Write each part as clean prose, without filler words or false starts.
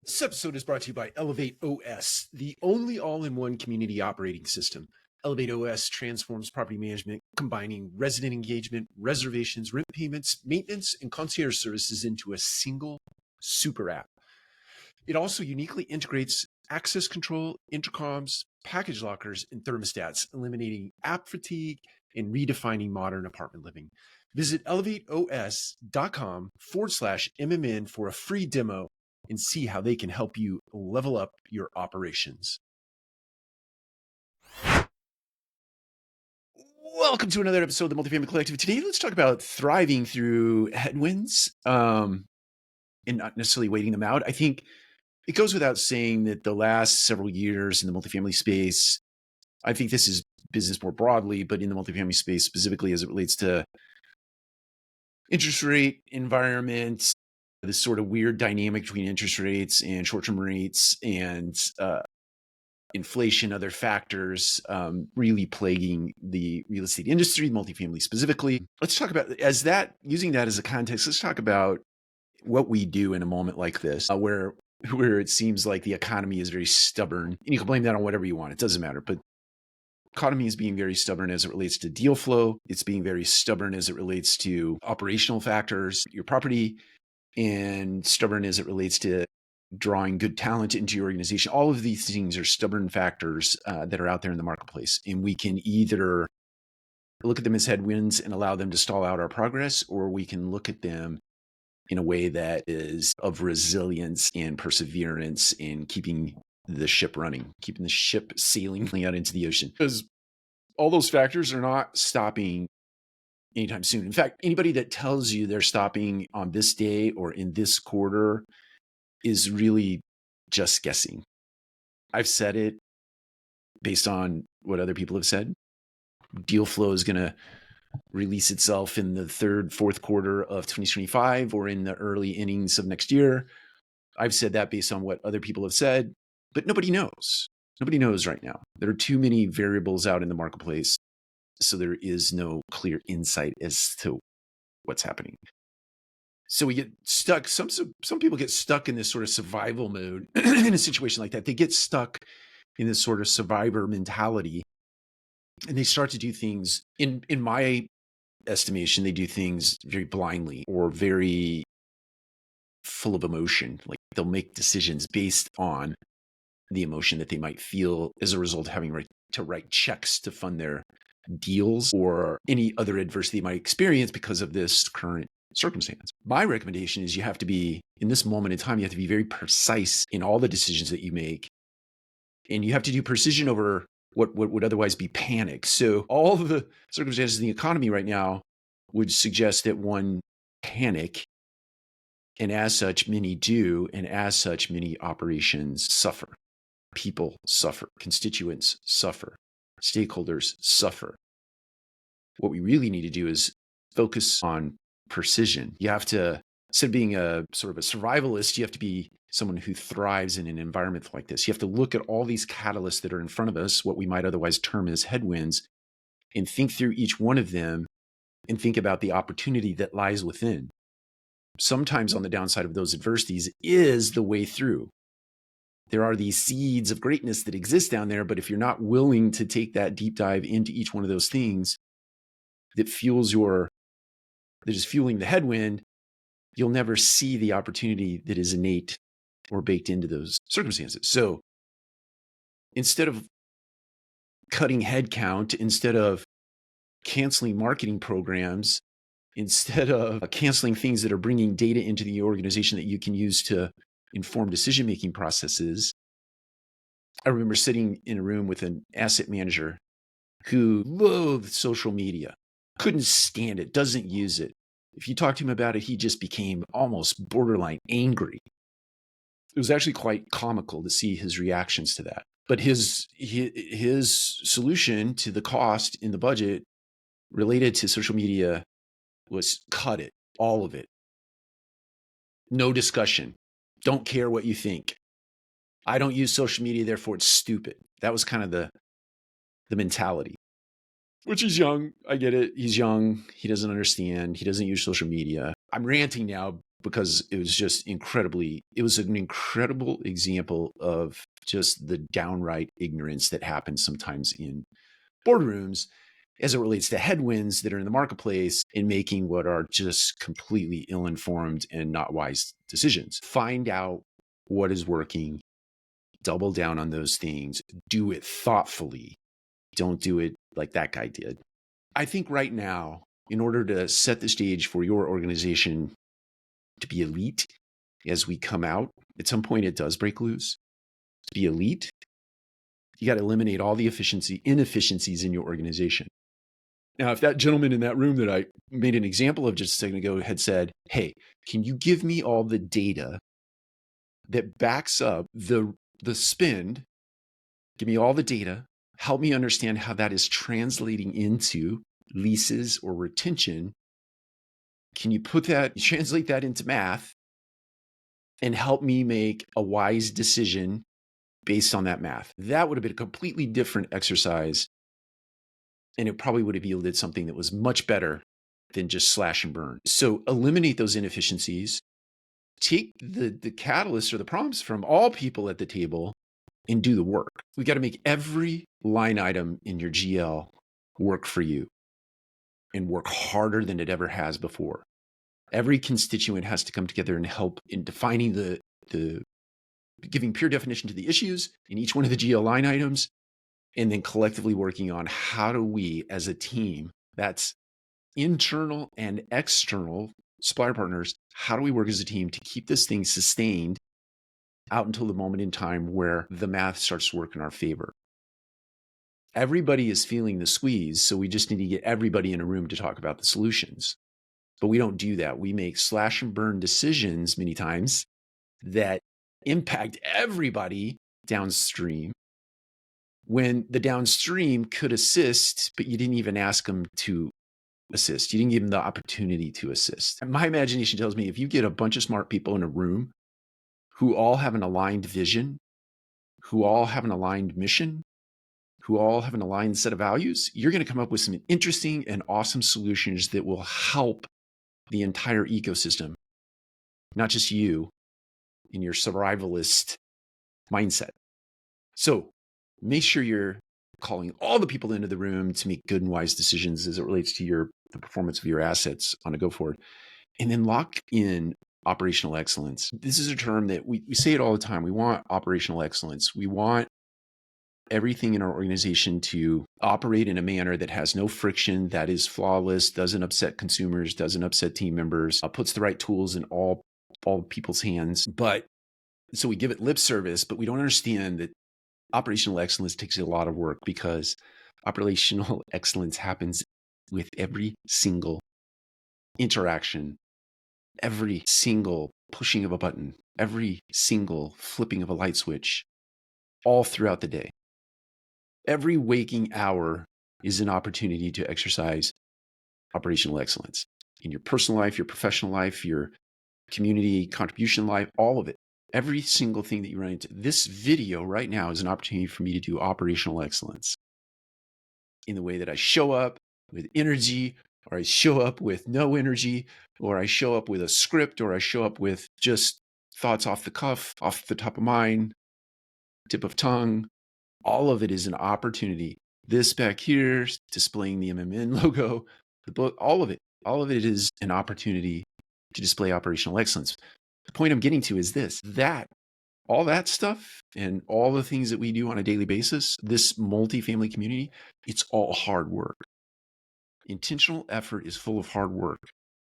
This episode is brought to you by Elevate OS, the only all-in-one community operating system. Elevate OS transforms property management, combining resident engagement, reservations, rent payments, maintenance, and concierge services into a single super app. It also uniquely integrates access control, intercoms, package lockers, and thermostats, eliminating app fatigue and redefining modern apartment living. Visit elevateos.com/MMN for a free demo and see how they can help you level up your operations. Welcome to another episode of the Multifamily Collective. Today, let's talk about thriving through headwinds and not necessarily waiting them out. I think it goes without saying that the last several years in the multifamily space, I think this is business more broadly, but in the multifamily space specifically as it relates to interest rate environment, this sort of weird dynamic between interest rates and short-term rates and inflation, other factors really plaguing the real estate industry, multifamily specifically. Let's talk about, using that as a context, let's talk about what we do in a moment like this, where it seems like the economy is very stubborn. And you can blame that on whatever you want. It doesn't matter. But economy is being very stubborn as it relates to deal flow. It's being very stubborn as it relates to operational factors, your property, and stubborn as it relates to drawing good talent into your organization. All of these things are stubborn factors that are out there in the marketplace. And we can either look at them as headwinds and allow them to stall out our progress, or we can look at them in a way that is of resilience and perseverance in keeping the ship running, keeping the ship sailing out into the ocean. Because all those factors are not stopping anytime soon. In fact, anybody that tells you they're stopping on this day or in this quarter is really just guessing. I've said it based on what other people have said. Deal flow is going to release itself in the third, fourth quarter of 2025 or in the early innings of next year. I've said that based on what other people have said, but nobody knows. Nobody knows right now. There are too many variables out in the marketplace, so there is no clear insight as to what's happening. So we get stuck. Some people get stuck in this sort of survival mode in a situation like that. They get stuck in this sort of survivor mentality, and they start to do things, in my estimation, they do things very blindly or very full of emotion. Like they'll make decisions based on the emotion that they might feel as a result of having to write checks to fund their deals or any other adversity they might experience because of this current circumstance. My recommendation is you have to be, in this moment in time, you have to be very precise in all the decisions that you make. And you have to do precision over what would otherwise be panic. So all of the circumstances in the economy right now would suggest that one panic, and as such, many do, and as such, many operations suffer. People suffer, constituents suffer, stakeholders suffer. What we really need to do is focus on precision. You have to, instead of being a sort of a survivalist, you have to be someone who thrives in an environment like this. You have to look at all these catalysts that are in front of us, what we might otherwise term as headwinds, and think through each one of them and think about the opportunity that lies within. Sometimes on the downside of those adversities is the way through. There are these seeds of greatness that exist down there, but if you're not willing to take that deep dive into each one of those things that is fueling the headwind, you'll never see the opportunity that is innate or baked into those circumstances. So instead of cutting headcount, instead of canceling marketing programs, instead of canceling things that are bringing data into the organization that you can use to inform decision-making processes, I remember sitting in a room with an asset manager who loathed social media, couldn't stand it, doesn't use it. If you talk to him about it, he just became almost borderline angry. It was actually quite comical to see his reactions to that. But his solution to the cost in the budget related to social media was cut it, all of it. No discussion. Don't care what you think. I don't use social media, therefore it's stupid. That was kind of the mentality. Which is young. I get it. He's young. He doesn't understand. He doesn't use social media. I'm ranting now because it was an incredible example of just the downright ignorance that happens sometimes in boardrooms as it relates to headwinds that are in the marketplace in making what are just completely ill-informed and not wise decisions. Find out what is working, double down on those things, do it thoughtfully. Don't do it like that guy did. I think right now, in order to set the stage for your organization to be elite as we come out, at some point it does break loose. To be elite, you got to eliminate all the inefficiencies in your organization. Now, if that gentleman in that room that I made an example of just a second ago had said, hey, can you give me all the data that backs up the spend? Give me all the data. Help me understand how that is translating into leases or retention. Can you translate that into math and help me make a wise decision based on that math? That would have been a completely different exercise. And it probably would have yielded something that was much better than just slash and burn. So eliminate those inefficiencies, take the catalysts or the prompts from all people at the table and do the work. We got to make every line item in your GL work for you and work harder than it ever has before. Every constituent has to come together and help in defining giving pure definition to the issues in each one of the GL line items, and then collectively working on how do we as a team, that's internal and external supplier partners, how do we work as a team to keep this thing sustained out until the moment in time where the math starts to work in our favor? Everybody is feeling the squeeze, so we just need to get everybody in a room to talk about the solutions. But we don't do that. We make slash and burn decisions many times that impact everybody downstream, when the downstream could assist, but you didn't even ask them to assist. You didn't give them the opportunity to assist. And my imagination tells me if you get a bunch of smart people in a room who all have an aligned vision, who all have an aligned mission, who all have an aligned set of values, you're going to come up with some interesting and awesome solutions that will help the entire ecosystem, not just you in your survivalist mindset. So make sure you're calling all the people into the room to make good and wise decisions as it relates to the performance of your assets on a go forward. And then lock in operational excellence. This is a term that we say it all the time. We want operational excellence. We want everything in our organization to operate in a manner that has no friction, that is flawless, doesn't upset consumers, doesn't upset team members, puts the right tools in all people's hands. But so we give it lip service, but we don't understand that operational excellence takes a lot of work, because operational excellence happens with every single interaction, every single pushing of a button, every single flipping of a light switch, all throughout the day. Every waking hour is an opportunity to exercise operational excellence in your personal life, your professional life, your community contribution life, all of it. Every single thing that you run into. This video right now is an opportunity for me to do operational excellence in the way that I show up with energy, or I show up with no energy, or I show up with a script, or I show up with just thoughts off the cuff, off the top of mind, tip of tongue. All of it is an opportunity. This back here, displaying the MMN logo, the book, all of it is an opportunity to display operational excellence. The point I'm getting to is this, that all that stuff and all the things that we do on a daily basis, this multifamily community, it's all hard work. Intentional effort is full of hard work.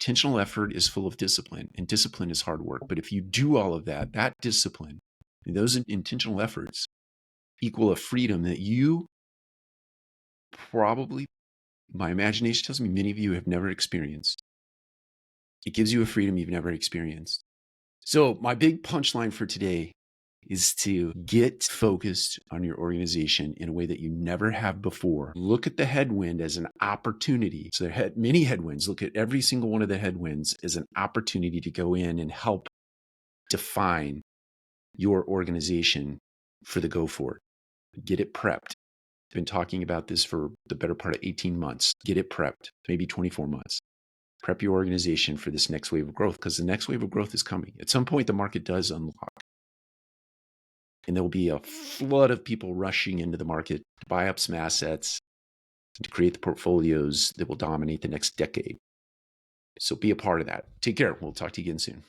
Intentional effort is full of discipline, and discipline is hard work. But if you do all of that discipline, and those intentional efforts equal a freedom that you probably, my imagination tells me, many of you have never experienced. It gives you a freedom you've never experienced. So my big punchline for today is to get focused on your organization in a way that you never have before. Look at the headwind as an opportunity. So there are many headwinds. Look at every single one of the headwinds as an opportunity to go in and help define your organization for the go forward. Get it prepped. I've been talking about this for the better part of 18 months. Get it prepped, maybe 24 months. Prep your organization for this next wave of growth, because the next wave of growth is coming. At some point, the market does unlock, and there will be a flood of people rushing into the market to buy up some assets, to create the portfolios that will dominate the next decade. So be a part of that. Take care. We'll talk to you again soon.